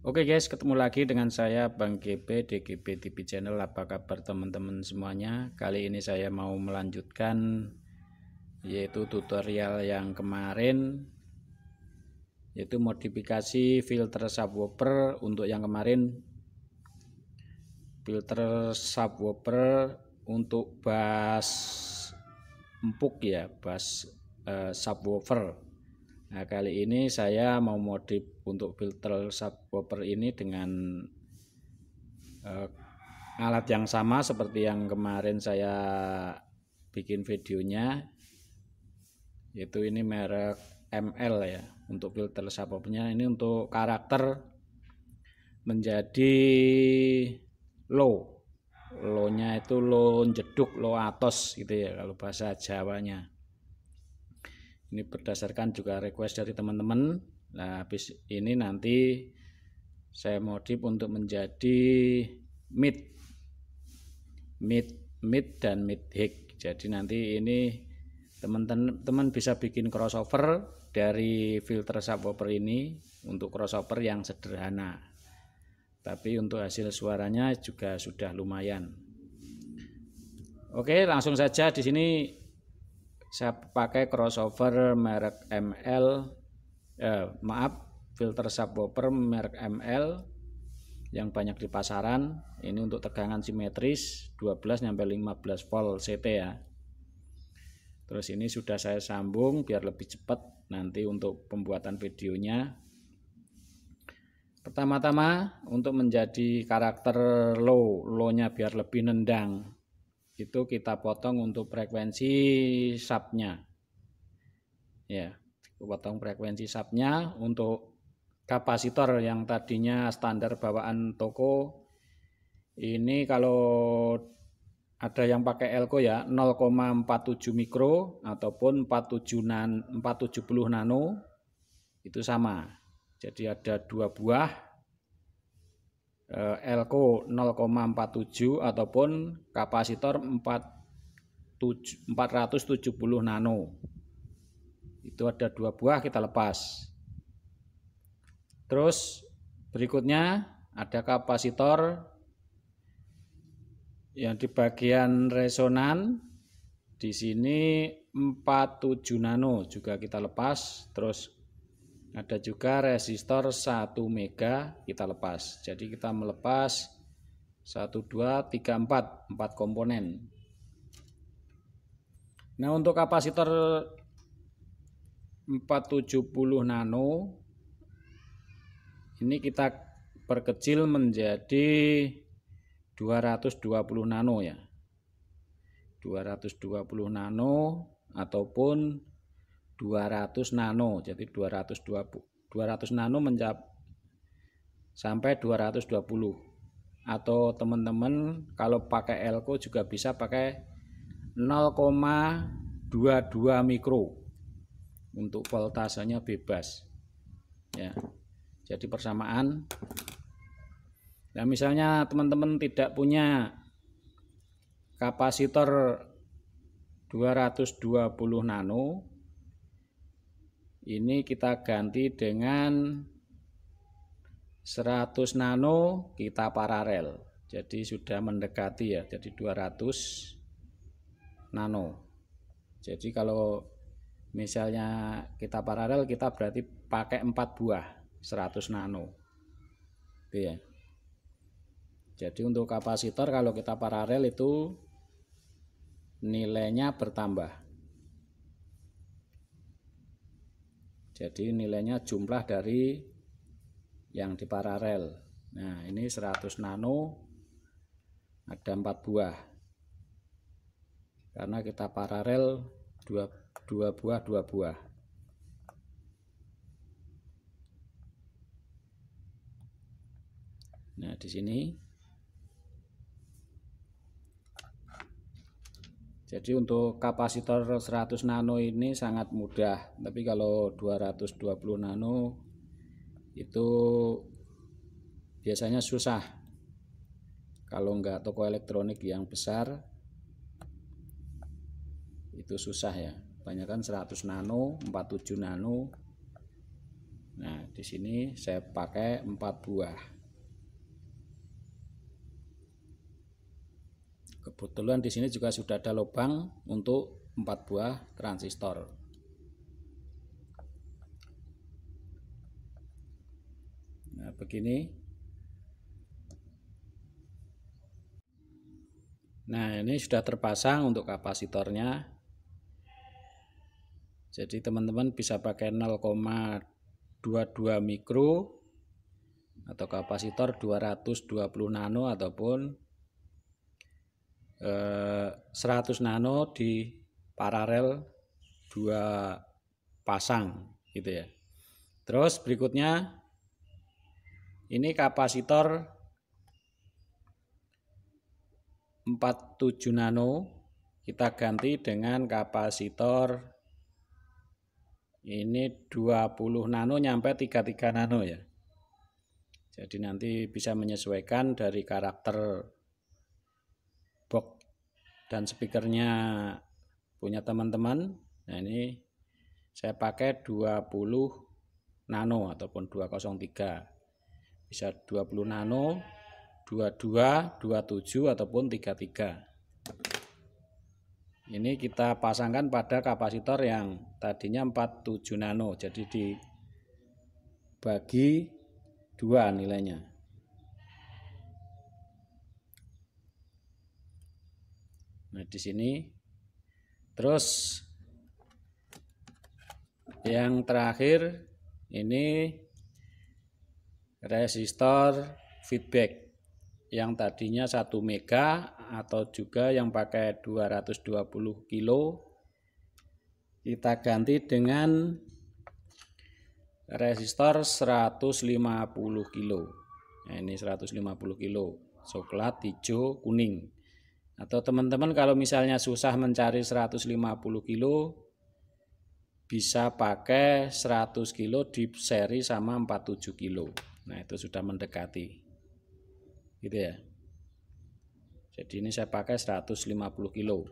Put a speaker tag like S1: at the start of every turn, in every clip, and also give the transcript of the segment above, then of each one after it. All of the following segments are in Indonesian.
S1: Oke guys, ketemu lagi dengan saya Bang GB DGB TV Channel. Apa kabar teman-teman semuanya? Kali ini saya mau melanjutkan yaitu tutorial yang kemarin, yaitu modifikasi filter subwoofer. Untuk yang kemarin filter subwoofer untuk bass empuk ya, bass subwoofer. Nah, kali ini saya mau modif untuk filter subwoofer ini dengan alat yang sama seperti yang kemarin saya bikin videonya, yaitu ini merek ML ya. Untuk filter subwoofernya ini untuk karakter menjadi low-nya itu low jeduk, low atos gitu ya kalau bahasa Jawanya. Ini berdasarkan juga request dari teman-teman. Nah, habis ini nanti saya modif untuk menjadi mid dan mid high. Jadi nanti ini teman-teman bisa bikin crossover dari filter subwoofer ini untuk crossover yang sederhana. Tapi untuk hasil suaranya juga sudah lumayan. Oke, langsung saja di sini saya pakai crossover merek ML, filter subwoofer merek ML yang banyak di pasaran. Ini untuk tegangan simetris 12 sampai 15 volt CT ya. Terus ini sudah saya sambung biar lebih cepat nanti untuk pembuatan videonya. Pertama-tama untuk menjadi karakter low-nya biar lebih nendang, itu kita potong untuk frekuensi subnya ya, potong frekuensi subnya. Untuk kapasitor yang tadinya standar bawaan toko ini, kalau ada yang pakai Elko ya 0,47 mikro ataupun 470 nano itu sama. Jadi ada dua buah Elko 0,47 ataupun kapasitor 470 nano. Itu ada dua buah, kita lepas. Terus berikutnya ada kapasitor yang di bagian resonan di sini 47 nano juga kita lepas. Terus ada juga resistor 1 mega kita lepas. Jadi kita melepas 1, 2, 3, 4 komponen. Nah, untuk kapasitor 470 nano ini kita perkecil menjadi 220 nano ya. 220 nano ataupun 200 nano. Jadi 200 nano sampai 220. Atau teman-teman kalau pakai Elko juga bisa pakai 0,22 mikro untuk voltasenya bebas ya. Jadi persamaan. Nah, misalnya teman-teman tidak punya kapasitor 220 nano, ini kita ganti dengan 100 nano kita paralel. Jadi sudah mendekati ya, jadi 200 nano. Jadi kalau misalnya kita paralel, kita berarti pakai 4 buah 100 nano. Oke ya. Jadi untuk kapasitor kalau kita paralel itu nilainya bertambah. Jadi nilainya jumlah dari yang di paralel. Nah, ini 100 nano ada 4 buah. Karena kita paralel 2 buah. Nah, di sini. Jadi untuk kapasitor 100 nano ini sangat mudah, tapi kalau 220 nano itu biasanya susah. Kalau enggak toko elektronik yang besar itu susah ya. Banyak kan 100 nano, 47 nano Nah, di sini saya pakai 4 buah. Kebetulan di sini juga sudah ada lubang untuk 4 buah transistor. Nah, begini. Nah, ini sudah terpasang untuk kapasitornya. Jadi teman-teman bisa pakai 0,22 mikro atau kapasitor 220 nano ataupun 100 nano di paralel 2 pasang gitu ya. Terus berikutnya ini kapasitor 47 nano kita ganti dengan kapasitor ini 20 nano nyampe 33 nano ya. Jadi nanti bisa menyesuaikan dari karakter box dan speakernya punya teman-teman. Nah, ini saya pakai 20 nano ataupun 203. Bisa 20 nano, 22, 27 ataupun 33. Ini kita pasangkan pada kapasitor yang tadinya 47 nano. Jadi dibagi 2 nilainya. Nah, di sini terus yang terakhir ini resistor feedback yang tadinya 1 mega atau juga yang pakai 220 kilo kita ganti dengan resistor 150 kilo. Nah, ini 150 kilo coklat, hijau, kuning. Atau teman-teman kalau misalnya susah mencari 150 kilo bisa pakai 100 kilo di seri sama 47 kilo. Nah, itu sudah mendekati gitu ya. Jadi ini saya pakai 150 kilo.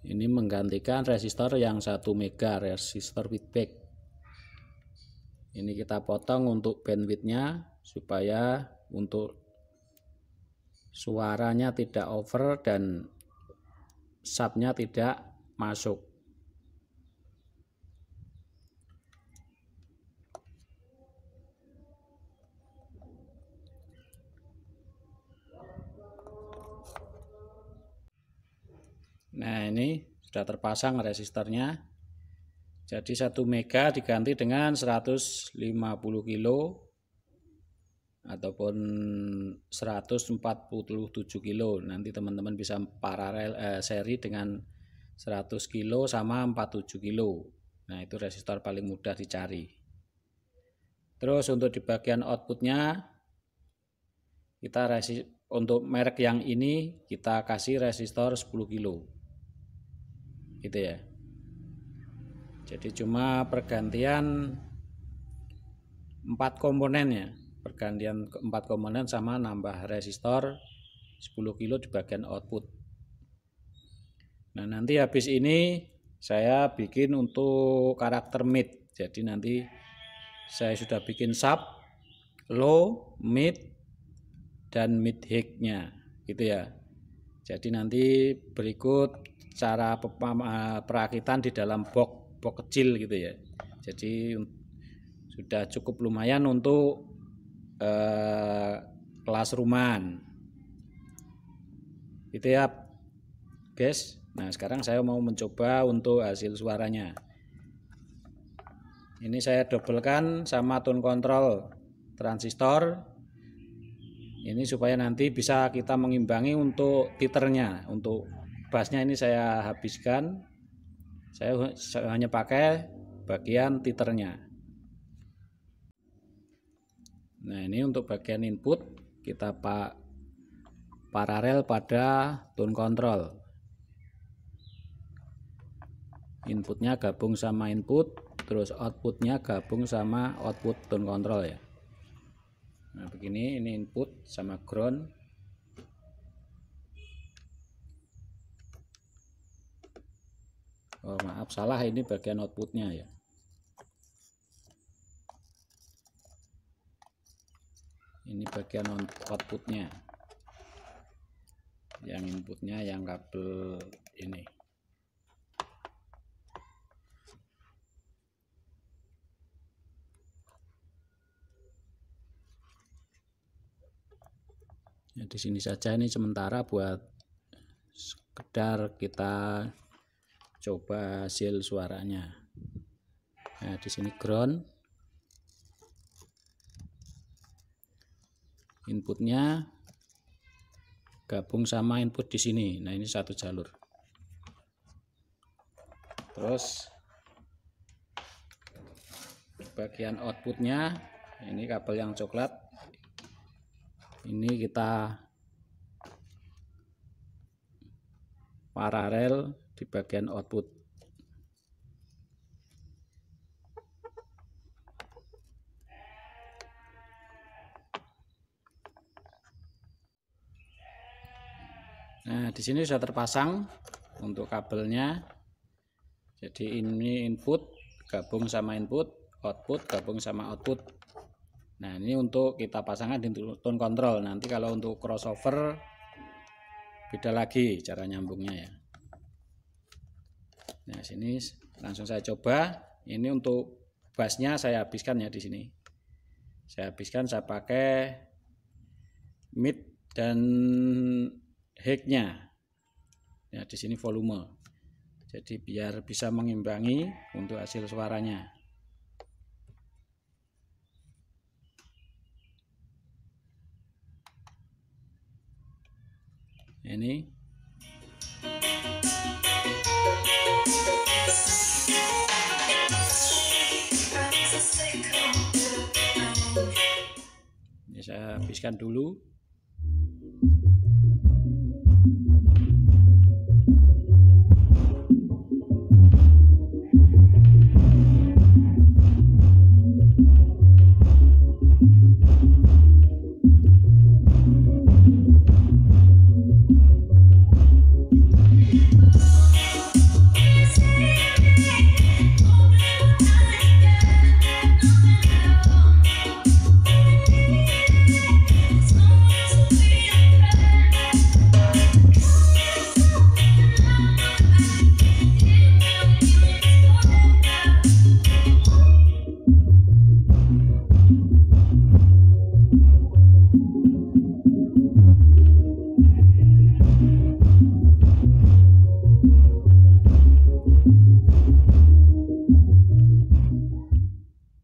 S1: Ini menggantikan resistor yang 1 mega, resistor feedback. Ini kita potong untuk bandwidthnya supaya untuk suaranya tidak over dan subnya tidak masuk. Nah, ini sudah terpasang resistornya. Jadi 1 mega diganti dengan 150 kilo ataupun 147 kilo. Nanti teman-teman bisa paralel seri dengan 100 kilo sama 47 kilo. Nah, itu resistor paling mudah dicari. Terus untuk di bagian outputnya kita untuk merek yang ini kita kasih resistor 10 kilo gitu ya. Jadi cuma pergantian 4 komponen ya, pergantian 4 komponen sama nambah resistor 10 kilo di bagian output. Nah, nanti habis ini saya bikin untuk karakter mid. Jadi nanti saya sudah bikin sub, low, mid, dan mid high-nya gitu ya. Jadi nanti berikut cara perakitan di dalam box kecil gitu ya. Jadi sudah cukup lumayan untuk kelas rumahan gitu ya guys. Nah, sekarang saya mau mencoba untuk hasil suaranya. Ini saya dobelkan sama tone control transistor ini supaya nanti bisa kita mengimbangi untuk titernya. Untuk bassnya ini saya habiskan, saya hanya pakai bagian titernya. Nah, ini untuk bagian input kita paralel pada tone control. Inputnya gabung sama input, terus outputnya gabung sama output tone control ya. Nah, begini, ini input sama ground. Oh, maaf, salah, ini bagian outputnya ya. Ini bagian outputnya, yang inputnya yang kabel ini. Ya, di sini saja, ini sementara buat sekedar kita coba hasil suaranya. Nah, di sini ground, inputnya gabung sama input di sini. Nah, ini satu jalur. Terus bagian outputnya, ini kabel yang coklat, ini kita paralel di bagian output. Nah, di sini sudah terpasang untuk kabelnya. Jadi ini input gabung sama input, output gabung sama output. Nah, ini untuk kita pasangkan di tone control. Nanti kalau untuk crossover beda lagi cara nyambungnya ya. Nah, sini langsung saya coba. Ini untuk bassnya saya habiskan ya di sini. Saya habiskan, saya pakai mid dan high-nya. Ya, di sini volume. Jadi biar bisa mengimbangi untuk hasil suaranya. Ini saya habiskan dulu.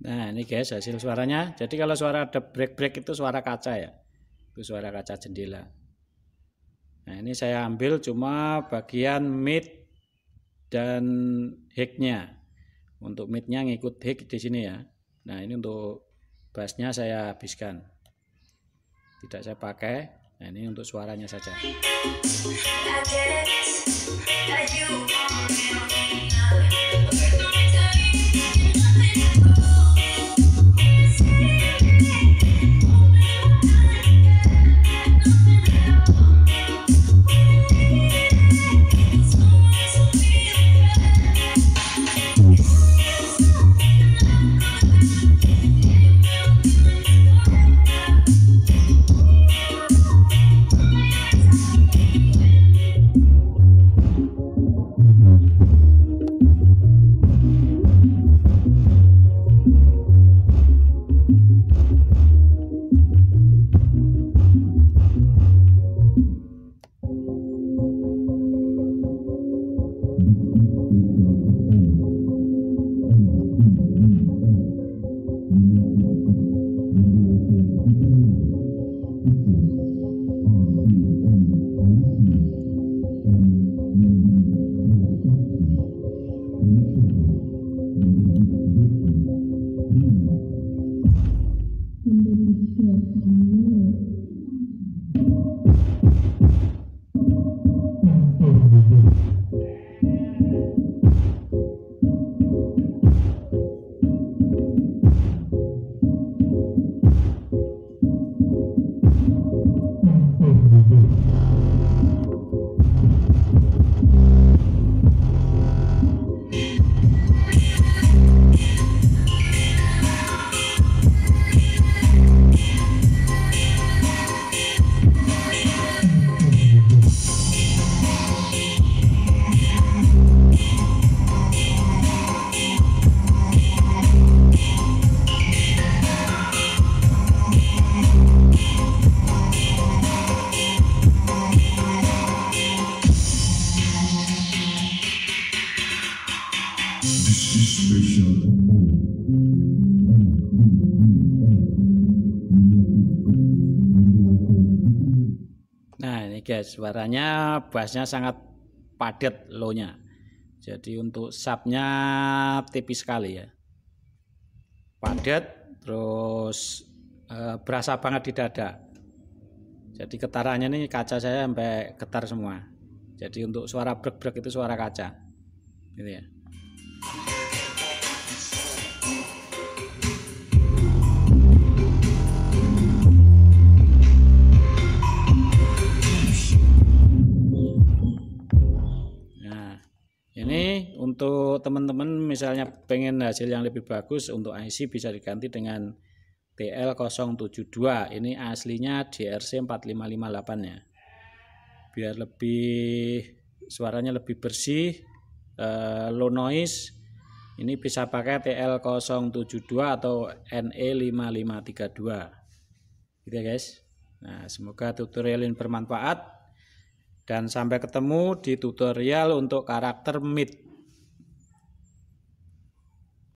S1: Nah, ini guys hasil suaranya. Jadi kalau suara ada break-break itu suara kaca ya. Itu suara kaca jendela. Nah, ini saya ambil cuma bagian mid dan high-nya. Untuk mid-nya ngikut high di sini ya. Nah, ini untuk bass-nya saya habiskan. Tidak saya pakai. Nah, ini untuk suaranya saja. Ini guys, suaranya bassnya sangat padat low-nya. Jadi untuk subnya tipis sekali ya. Padat, terus berasa banget di dada. Jadi getarannya nih kaca saya sampai getar semua. Jadi untuk suara brek-brek itu suara kaca. Gitu ya. Ini untuk teman-teman misalnya pengen hasil yang lebih bagus untuk IC bisa diganti dengan TL072. Ini aslinya DRC 4558 ya. Biar lebih suaranya lebih bersih, low noise. Ini bisa pakai TL072 atau NE5532. Gitu ya guys. Nah, semoga tutorial ini bermanfaat. Dan sampai ketemu di tutorial untuk karakter mid.